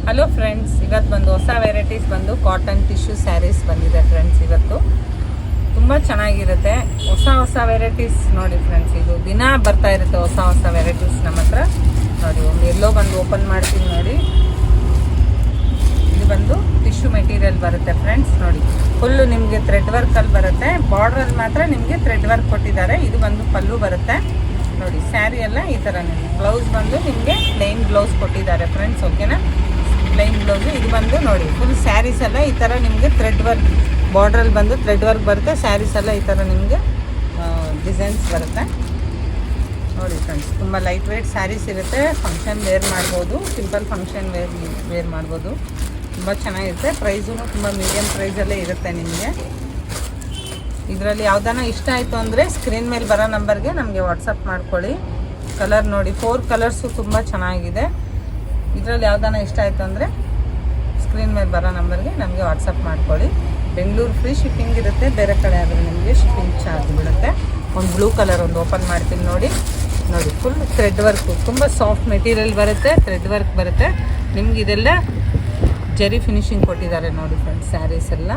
Hello friends, ಇವತ್ತು ಬಂದು ಹೊಸ ವೆರೈಟೀಸ್ ಬಂದು ಕಾಟನ್ ಟಿಶ್ಯೂ ಸ್ಯಾರೀಸ್ ಬಂದಿದೆ ಫ್ರೆಂಡ್ಸ್. ಇವತ್ತು ತುಂಬ ಚೆನ್ನಾಗಿರುತ್ತೆ. ಹೊಸ ವೆರೈಟೀಸ್ ನೋಡಿ ಫ್ರೆಂಡ್ಸ್, ಇದು ದಿನ ಬರ್ತಾ ಇರುತ್ತೆ ಹೊಸ ವೆರೈಟೀಸ್ ನಮ್ಮ ಹತ್ರ. ನೋಡಿ, ಒಂದು ಎಲ್ಲೋ ಬಂದು ಓಪನ್ ಮಾಡ್ತೀನಿ ನೋಡಿ. ಇದು ಬಂದು ಟಿಶ್ಯೂ ಮೆಟೀರಿಯಲ್ ಬರುತ್ತೆ ಫ್ರೆಂಡ್ಸ್. ನೋಡಿ, ಫುಲ್ಲು ನಿಮಗೆ ಥ್ರೆಡ್ ವರ್ಕಲ್ಲಿ ಬರುತ್ತೆ. ಬಾರ್ಡ್ರಲ್ಲಿ ಮಾತ್ರ ನಿಮಗೆ ಥ್ರೆಡ್ ವರ್ಕ್ ಕೊಟ್ಟಿದ್ದಾರೆ. ಇದು ಬಂದು ಪಲ್ಲು ಬರುತ್ತೆ ನೋಡಿ. ಸ್ಯಾರಿ ಎಲ್ಲ ಈ ಥರ ನಿಮಗೆ ಬ್ಲೌಸ್ ಬಂದು ನಿಮಗೆ ಪ್ಲೈನ್ ಬ್ಲೌಸ್ ಕೊಟ್ಟಿದ್ದಾರೆ ಫ್ರೆಂಡ್ಸ್. ಓಕೆನಾ, ಪ್ಲೈನ್ ಬ್ಲೌಸು. ಇದು ಬಂದು ನೋಡಿ, ಫುಲ್ ಸ್ಯಾರೀಸ್ ಎಲ್ಲ ಈ ಥರ ನಿಮಗೆ ಥ್ರೆಡ್ ವರ್ಕ್, ಬಾರ್ಡ್ರಲ್ಲಿ ಬಂದು ಥ್ರೆಡ್ ವರ್ಕ್ ಬರುತ್ತೆ. ಸ್ಯಾರೀಸ್ ಎಲ್ಲ ಈ ಥರ ನಿಮಗೆ ಡಿಸೈನ್ಸ್ ಬರುತ್ತೆ ನೋಡಿ ಫ್ರೆಂಡ್ಸ್. ತುಂಬ ಲೈಟ್ ವೇಟ್ ಸ್ಯಾರೀಸ್ ಇರುತ್ತೆ. ಫಂಕ್ಷನ್ ವೇರ್ ಮಾಡ್ಬೋದು, ಸಿಂಪಲ್ ಫಂಕ್ಷನ್ ವೇರ್ ಮಾಡ್ಬೋದು. ತುಂಬ ಚೆನ್ನಾಗಿರುತ್ತೆ. ಪ್ರೈಸೂ ತುಂಬ ಮೀಡಿಯಮ್ ಪ್ರೈಸಲ್ಲೇ ಇರುತ್ತೆ ನಿಮಗೆ. ಇದರಲ್ಲಿ ಯಾವುದಾನ ಇಷ್ಟ ಆಯಿತು ಅಂದರೆ ಸ್ಕ್ರೀನ್ ಮೇಲೆ ಬರೋ ನಂಬರ್ಗೆ ನಮಗೆ ವಾಟ್ಸಪ್ ಮಾಡ್ಕೊಳ್ಳಿ. ಕಲರ್ ನೋಡಿ, 4 ಕಲರ್ಸು ತುಂಬ ಚೆನ್ನಾಗಿದೆ. ಇದರಲ್ಲಿ ಯಾವುದಾನ ಇಷ್ಟ ಆಯಿತು ಅಂದರೆ ಸ್ಕ್ರೀನ್ ಮೇಲೆ ಬರೋ ನಂಬರ್ಗೆ ನಮಗೆ ವಾಟ್ಸಪ್ ಮಾಡ್ಕೊಳ್ಳಿ. ಬೆಂಗಳೂರು ಫ್ರೀ ಶಿಪ್ಪಿಂಗ್ ಇರುತ್ತೆ. ಬೇರೆ ಕಡೆ ಆದರೆ ನಿಮಗೆ ಶಿಪ್ಪಿಂಗ್ ಚಾರ್ಜ್ ಬೀಳುತ್ತೆ. ಒಂದು ಬ್ಲೂ ಕಲರ್ ಒಂದು ಓಪನ್ ಮಾಡ್ತೀನಿ ನೋಡಿ. ಫುಲ್ ಥ್ರೆಡ್ ವರ್ಕು, ತುಂಬ ಸಾಫ್ಟ್ ಮೆಟೀರಿಯಲ್ ಬರುತ್ತೆ, ಥ್ರೆಡ್ ವರ್ಕ್ ಬರುತ್ತೆ ನಿಮ್ಗೆ. ಇದೆಲ್ಲ ಜರಿ ಫಿನಿಶಿಂಗ್ ಕೊಟ್ಟಿದ್ದಾರೆ ನೋಡಿ ಫ್ರೆಂಡ್ಸ್. ಸ್ಯಾರೀಸ್ ಎಲ್ಲ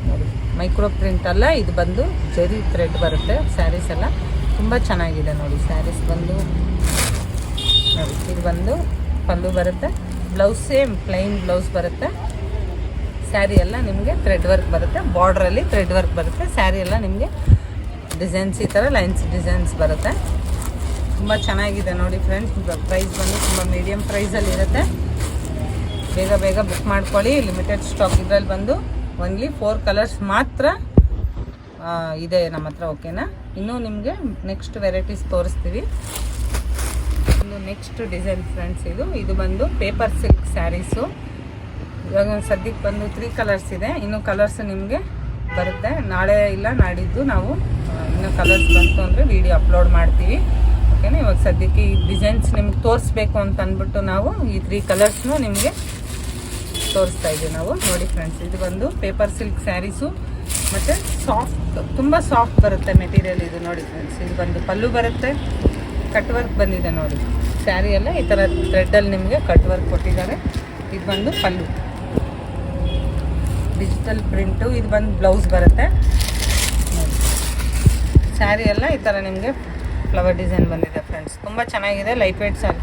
ನೋಡಿ, ಮೈಕ್ರೋ ಪ್ರಿಂಟ್ ಅಲ್ಲ, ಇದು ಬಂದು ಜರಿ ಥ್ರೆಡ್ ಬರುತ್ತೆ. ಸ್ಯಾರೀಸ್ ಎಲ್ಲ ತುಂಬ ಚೆನ್ನಾಗಿದೆ ನೋಡಿ. ಸ್ಯಾರೀಸ್ ಬಂದು ನೋಡಿ, ಇದು ಬಂದು ಪಲ್ಲು ಬರುತ್ತೆ. ಬ್ಲೌಸ್ ಸೇಮ್ ಪ್ಲೈನ್ ಬ್ಲೌಸ್ ಬರುತ್ತೆ. ಸ್ಯಾರಿ ಎಲ್ಲ ನಿಮಗೆ ಥ್ರೆಡ್ ವರ್ಕ್ ಬರುತ್ತೆ. ಬಾರ್ಡ್ರಲ್ಲಿ ಥ್ರೆಡ್ ವರ್ಕ್ ಬರುತ್ತೆ. ಸ್ಯಾರಿ ಎಲ್ಲ ನಿಮಗೆ ಡಿಸೈನ್ಸ್ ಈ ಥರ ಲೈನ್ಸ್ ಡಿಸೈನ್ಸ್ ಬರುತ್ತೆ. ತುಂಬ ಚೆನ್ನಾಗಿದೆ ನೋಡಿ ಫ್ರೆಂಡ್ಸ್. ಪ್ರೈಸ್ ಬಂದು ತುಂಬ ಮೀಡಿಯಮ್ ಪ್ರೈಸಲ್ಲಿ ಇರುತ್ತೆ. ಬೇಗ ಬುಕ್ ಮಾಡ್ಕೊಳ್ಳಿ. Limited stock. ಇದರಲ್ಲಿ ಬಂದು ಓನ್ಲಿ 4 ಕಲರ್ಸ್ ಮಾತ್ರ ಇದೆ ನಮ್ಮ ಹತ್ರ. ಓಕೆನಾ, ಇನ್ನೂ ನಿಮಗೆ ನೆಕ್ಸ್ಟ್ ವೆರೈಟೀಸ್ ತೋರಿಸ್ತೀವಿ. ಇನ್ನು ನೆಕ್ಸ್ಟ್ ಡಿಸೈನ್ ಫ್ರೆಂಡ್ಸ್, ಇದು ಬಂದು ಪೇಪರ್ ಸಿಲ್ಕ್ ಸ್ಯಾರೀಸು. ಇವಾಗ ಸದ್ಯಕ್ಕೆ ಬಂದು 3 ಕಲರ್ಸ್ ಇದೆ. ಇನ್ನು ಕಲರ್ಸ್ ನಿಮಗೆ ಬರುತ್ತೆ. ನಾಳೆ ಇಲ್ಲ ನಾಡಿದ್ದು ನಾವು ಇನ್ನೂ ಕಲರ್ಸ್ ಬಂತು ಅಂದರೆ ವಿಡಿಯೋ ಅಪ್ಲೋಡ್ ಮಾಡ್ತೀವಿ. ಓಕೆನಾ, ಇವಾಗ ಸದ್ಯಕ್ಕೆ ಈ ಡಿಸೈನ್ಸ್ ನಿಮ್ಗೆ ತೋರಿಸ್ಬೇಕು ಅಂತ ಅಂದ್ಬಿಟ್ಟು ನಾವು ಈ 3 ಕಲರ್ಸ್ನು ನಿಮಗೆ ತೋರಿಸ್ತಾ ಇದ್ದೀವಿ ನಾವು. ನೋಡಿ ಫ್ರೆಂಡ್ಸ್, ಇದು ಬಂದು ಪೇಪರ್ ಸಿಲ್ಕ್ ಸ್ಯಾರೀಸು ಮತ್ತು ಸಾಫ್ಟ್, ತುಂಬ ಸಾಫ್ಟ್ ಬರುತ್ತೆ ಮೆಟೀರಿಯಲ್. ಇದು ನೋಡಿ ಫ್ರೆಂಡ್ಸ್, ಇದು ಬಂದು ಪಲ್ಲು ಬರುತ್ತೆ. ಕಟ್ ವರ್ಕ್ ಬಂದಿದೆ ನೋಡಿ. ಸ್ಯಾರಿ ಎಲ್ಲ ಈ ಥರ ಥ್ರೆಡ್ಡಲ್ಲಿ ನಿಮಗೆ ಕಟ್ ವರ್ಕ್ ಕೊಟ್ಟಿದ್ದಾರೆ. ಇದು ಬಂದು ಪಲ್ಲು, ಡಿಜಿಟಲ್ ಪ್ರಿಂಟು. ಇದು ಬಂದು ಬ್ಲೌಸ್ ಬರುತ್ತೆ ನೋಡಿ. ಸ್ಯಾರಿ ಎಲ್ಲ ಈ ಥರ ನಿಮಗೆ ಫ್ಲವರ್ ಡಿಸೈನ್ ಬಂದಿದೆ ಫ್ರೆಂಡ್ಸ್. ತುಂಬ ಚೆನ್ನಾಗಿದೆ. ಲೈಟ್ ವೇಟ್ ಸ್ಯಾರಿ,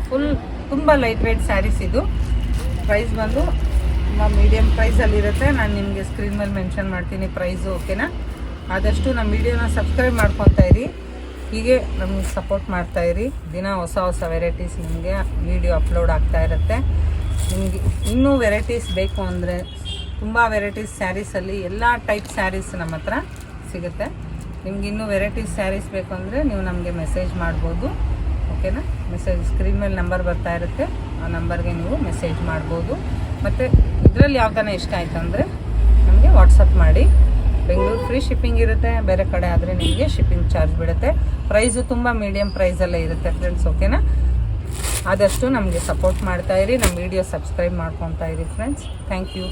ತುಂಬ ಲೈಟ್ ವೇಟ್ ಸ್ಯಾರೀಸ್. ಇದು ಪ್ರೈಸ್ ಬಂದು ತುಂಬ ಮೀಡಿಯಮ್ ಪ್ರೈಸಲ್ಲಿರುತ್ತೆ. ನಾನು ನಿಮಗೆ ಸ್ಕ್ರೀನ್ ಮೇಲೆ ಮೆನ್ಷನ್ ಮಾಡ್ತೀನಿ ಪ್ರೈಸು. ಓಕೆನಾ, ಆದಷ್ಟು ನಮ್ಮ ವೀಡಿಯೋನ ಸಬ್ಸ್ಕ್ರೈಬ್ ಮಾಡ್ಕೊತಾ ಇರಿ. ಹೀಗೆ ನಮಗೆ ಸಪೋರ್ಟ್ ಮಾಡ್ತಾಯಿರಿ. ದಿನ ಹೊಸ ವೆರೈಟೀಸ್ ನಿಮಗೆ ವಿಡಿಯೋ ಅಪ್ಲೋಡ್ ಆಗ್ತಾ ಇರುತ್ತೆ. ನಿಮಗೆ ಇನ್ನೂ ವೆರೈಟೀಸ್ ಬೇಕು ಅಂದರೆ ತುಂಬ ವೆರೈಟೀಸ್ ಸ್ಯಾರೀಸಲ್ಲಿ ಎಲ್ಲ ಟೈಪ್ ಸ್ಯಾರೀಸ್ ನಮ್ಮ ಹತ್ರ ಸಿಗುತ್ತೆ. ನಿಮ್ಗೆ ಇನ್ನೂ ವೆರೈಟೀಸ್ ಸ್ಯಾರೀಸ್ ಬೇಕು ಅಂದರೆ ನೀವು ನಮಗೆ ಮೆಸೇಜ್ ಮಾಡ್ಬೋದು. ಓಕೆನಾ, ಮೆಸೇಜ್ ಸ್ಕ್ರೀನ್ ಮೇಲೆ ನಂಬರ್ ಬರ್ತಾ ಇರುತ್ತೆ. ಆ ನಂಬರ್ಗೆ ನೀವು ಮೆಸೇಜ್ ಮಾಡ್ಬೋದು. ಮತ್ತು ಇದರಲ್ಲಿ ಯಾವ್ದಾನ ಇಷ್ಟ ಆಯಿತು ಅಂದರೆ ನಮಗೆ ವಾಟ್ಸಪ್ ಮಾಡಿ. ಬೆಂಗಳೂರು ಫ್ರೀ ಶಿಪ್ಪಿಂಗ್ ಇರುತ್ತೆ. ಬೇರೆ ಕಡೆ ಆದರೆ ನಿಮಗೆ ಶಿಪ್ಪಿಂಗ್ ಚಾರ್ಜ್ ಬೀಳುತ್ತೆ. ಪ್ರೈಸು ತುಂಬ ಮೀಡಿಯಮ್ ಪ್ರೈಸಲ್ಲೇ ಇರುತ್ತೆ ಫ್ರೆಂಡ್ಸ್. ಓಕೆನಾ, ಆದಷ್ಟು ನಮಗೆ ಸಪೋರ್ಟ್ ಮಾಡ್ತಾಯಿರಿ. ನಮ್ಮ ವಿಡಿಯೋ ಸಬ್ಸ್ಕ್ರೈಬ್ ಮಾಡ್ಕೊತಾ ಇರಿ ಫ್ರೆಂಡ್ಸ್. Thank you.